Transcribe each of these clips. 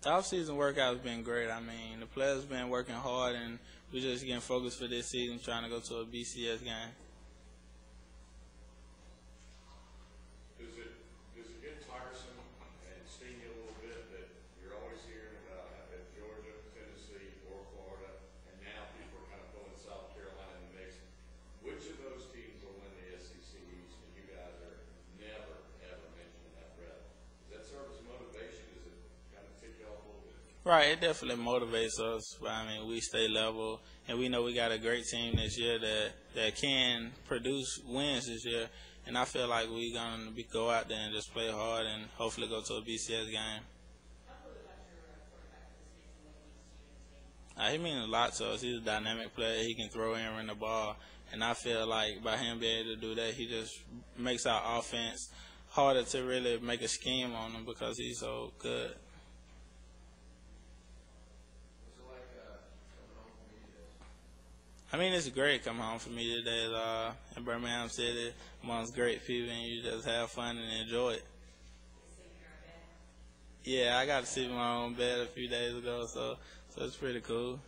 The off-season workout's been great. I mean, the players been working hard, and we just getting focused for this season, trying to go to a BCS game. Does it get tiresome and sting you a little bit that you're always hearing about at Georgia, Tennessee, or Florida, and now people are kind of pulling South Carolina in the mix? Which of those teams will win the SEC East, and you guys are never, ever mentioning that breath? Does that serve as motivation? Does it kind of tick you off a little bit? Right, it definitely motivates us. But, I mean, we stay level, and we know we got a great team this year that can produce wins this year. And I feel like we're going to go out there and just play hard and hopefully go to a BCS game. He means a lot to us. He's a dynamic player. He can throw and run the ball. And I feel like by him being able to do that, he just makes our offense harder to really make a scheme on him because he's so good. I mean, it's great coming home for me today in Birmingham City amongst great people, and you just have fun and enjoy it. Yeah, I got to sleep in my own bed a few days ago, so it's pretty cool.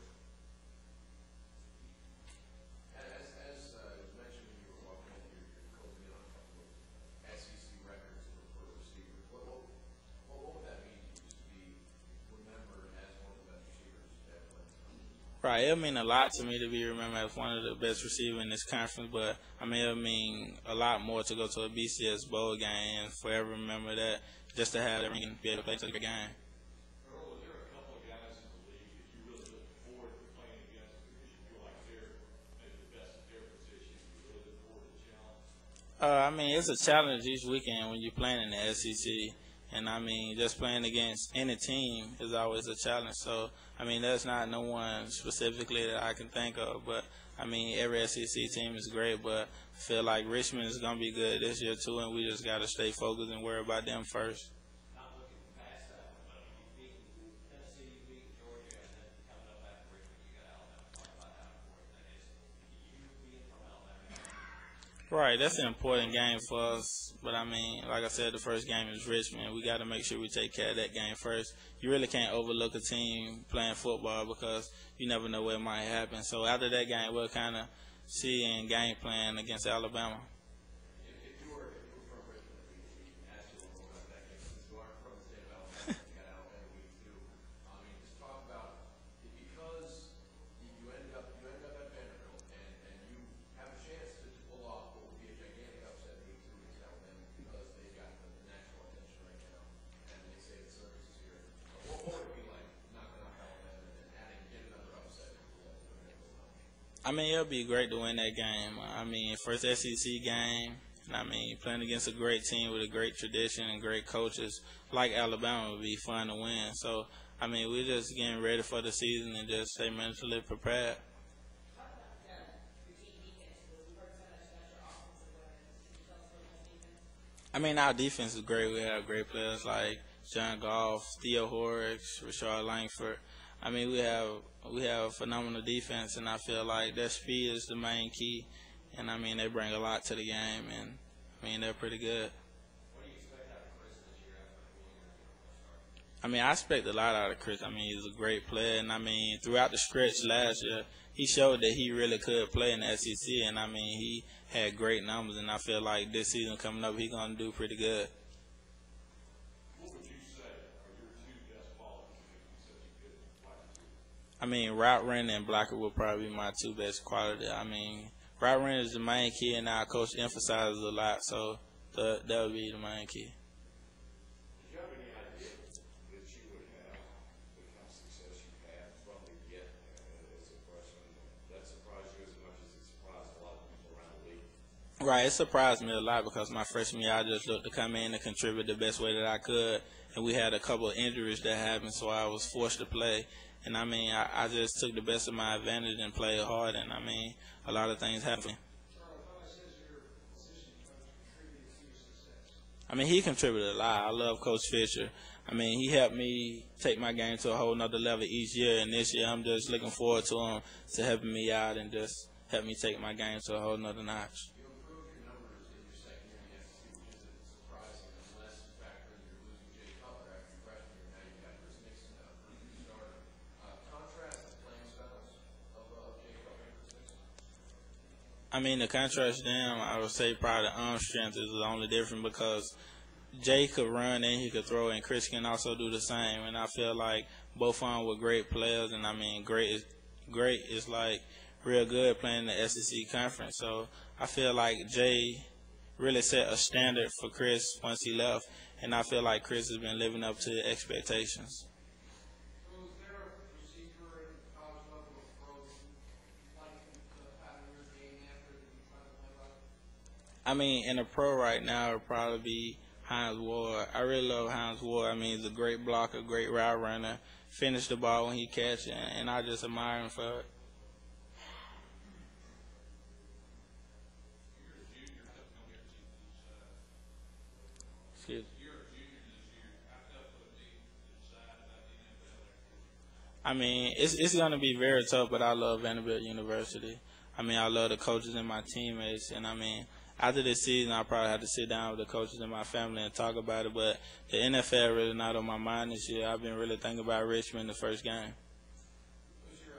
As was mentioned when you were walking in, you're closing in on a couple of SEC records for receivers. What would that mean to you to be remembered as one of the best receivers that went? Right, it'll mean a lot to me to be remembered as one of the best receivers in this conference, but I mean it'll mean a lot more to go to a BCS bowl game and forever remember that, just to have them and be able to play such a good game. Earl, is there a couple of guys in the league that you really look forward to playing against because you feel like they're maybe the best at their position? You really look forward to the challenge? I mean, it's a challenge each weekend when you're playing in the SEC. And, I mean, just playing against any team is always a challenge. So, I mean, there's not no one specifically that I can think of. But, I mean, every SEC team is great. But I feel like Richmond is going to be good this year, too, and we just got to stay focused and worry about them first. Not looking past that, but you beat Tennessee, you beat Georgia, and then coming up after Richmond, you got Alabama. Talk about how important that is. You being from Alabama. Right, that's an important game for us. But, I mean, like I said, the first game is Richmond. We got to make sure we take care of that game first. You really can't overlook a team playing football because you never know what might happen. So after that game, we'll kind of see and game plan against Alabama. If you were from Richmond, we asked you a little about that game. Since you aren't from the state of Alabama, you got Alabama week 2. I mean, just talk about it because you ended up at Vanderbilt, and you have a chance to pull off what would be a gigantic upset week 2 against Alabama because they've got the national attention right now, and they say the circus is here. What would it be like knocking off Alabama and adding yet another upset to the I mean, it'll be great to win that game. I mean, first SEC game, and I mean, playing against a great team with a great tradition and great coaches like Alabama would be fun to win. So, I mean, we're just getting ready for the season and just stay mentally prepared. I mean, our defense is great. We have great players like John Goff, Theo Horrocks, Rashard Langford. I mean, we have phenomenal defense, and I feel like their speed is the main key. And, I mean, they bring a lot to the game, and, I mean, they're pretty good. What do you expect out of Chris this year after the year? I mean, I expect a lot out of Chris. I mean, he's a great player, and, I mean, throughout the stretch last year, he showed that he really could play in the SEC, and, I mean, he had great numbers, and I feel like this season coming up, he's going to do pretty good. What would you say are your two best qualities that make you such a good wide receiver? I mean, route running and blocker will probably be my two best qualities. I mean, route running is the main key, and our coach emphasizes a lot, so that would be the main key. Did you have any idea that you would have the kind of success you had from the get as a freshman? That surprised you as much as it surprised a lot of people around the league? Right, it surprised me a lot because my freshman year I just looked to come in and contribute the best way that I could, and we had a couple of injuries that happened, so I was forced to play. And, I mean, I just took the best of my advantage and played hard, and, I mean, a lot of things happened. I mean, he contributed a lot. I love Coach Fisher. I mean, he helped me take my game to a whole nother level each year, and this year I'm just looking forward to him to helping me out and just help me take my game to a whole nother notch. You improved your numbers in your second year in the SEC, which isn't surprising unless you factor in you're losing Jay Cutler after your freshman year. Now you've got Chris Nixon out I mean, the contrast to them, I would say probably the arm strength is the only difference because Jay could run and he could throw, and Chris can also do the same. And I feel like both of them were great players, and I mean, great is like real good playing in the SEC conference. So I feel like Jay really set a standard for Chris once he left, and I feel like Chris has been living up to the expectations. So is there a receiver at the college level of pros like the pattern of your game after that you try to play like? I mean, in a pro right now, it would probably be Hines Ward. I really love Hines Ward. I mean, he's a great blocker, great route runner, finish the ball when he catch it, and I just admire him for it. Excuse me. I mean, it's going to be very tough, but I love Vanderbilt University. I mean, I love the coaches and my teammates, and I mean, after this season, I'll probably have to sit down with the coaches and my family and talk about it, but the NFL really not on my mind this year. I've been really thinking about Richmond the first game. Who's your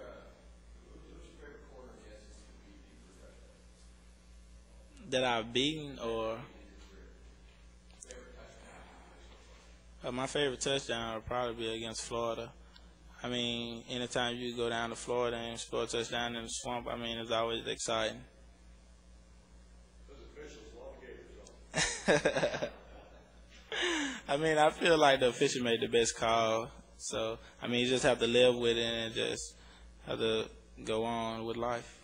favorite corner in the SEC to beat for touchdown? That I've beaten or my favorite touchdown would probably be against Florida. I mean, anytime you go down to Florida and score a touchdown in the swamp, I mean, it's always exciting. I mean, I feel like the official made the best call. So, I mean, you just have to live with it and just have to go on with life.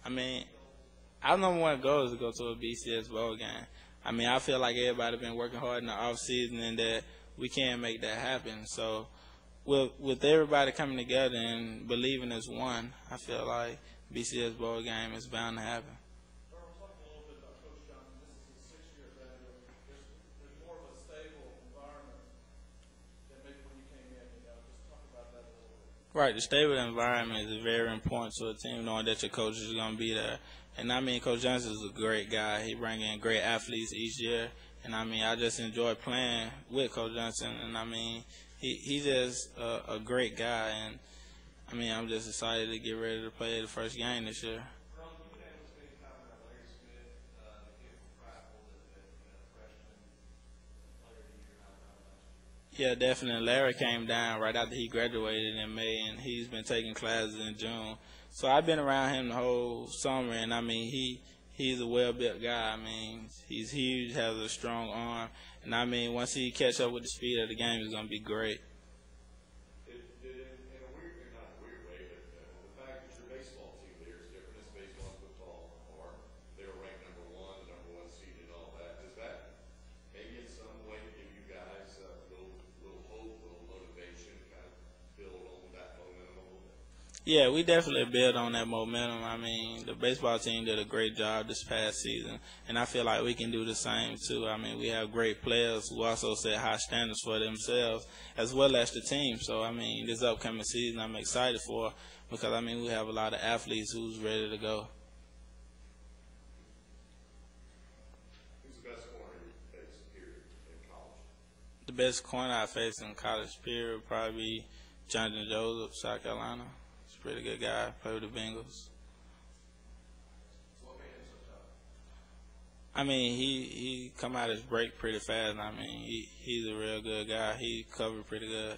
I mean, our number one goal is to go to a BCS bowl game. I mean, I feel like everybody been working hard in the off season and that we can't make that happen. So, with everybody coming together and believing as one, I feel like BCS bowl game is bound to happen. Earl, talk a little bit about Coach Johnson. This is his 6th year at Vanderbilt. There's more of a stable environment than maybe when you came in. Just talk about that a little bit. Right, the stable environment is very important to a team, knowing that your coach is going to be there. And I mean, Coach Johnson is a great guy. He brings in great athletes each year. And I mean, I just enjoy playing with Coach Johnson. And I mean, he's just a great guy. And I mean, I'm just excited to get ready to play the first game this year. Earl, you been able to spend time with Larry Smith, the kid from Prideful, that freshman player of the year, how about last year? Yeah, definitely. Larry came down right after he graduated in May, and he's been taking classes in June. So I've been around him the whole summer, and I mean, he's a well-built guy. I mean, he's huge, has a strong arm, and I mean, once he catch up with the speed of the game, he's going to be great. In a weird, not a weird way, but the fact that your baseball team there is different as baseball and football are. They were ranked number one seed and all that. Does that maybe in some way give you guys a little hope, a little motivation, kind of build on that momentum a little bit? Yeah, we definitely build on that momentum. I mean, the baseball team did a great job this past season, and I feel like we can do the same too. I mean, we have great players who also set high standards for themselves as well as the team. So, I mean, this upcoming season I'm excited for because, I mean, we have a lot of athletes who's ready to go. Who's the best corner you faced here in college? The best corner I faced in college period would probably be Jonathan Joseph, South Carolina. He's a pretty good guy, play with the Bengals. What made him so tough? I mean, he come out his break pretty fast. I mean, he's a real good guy. He covered pretty good.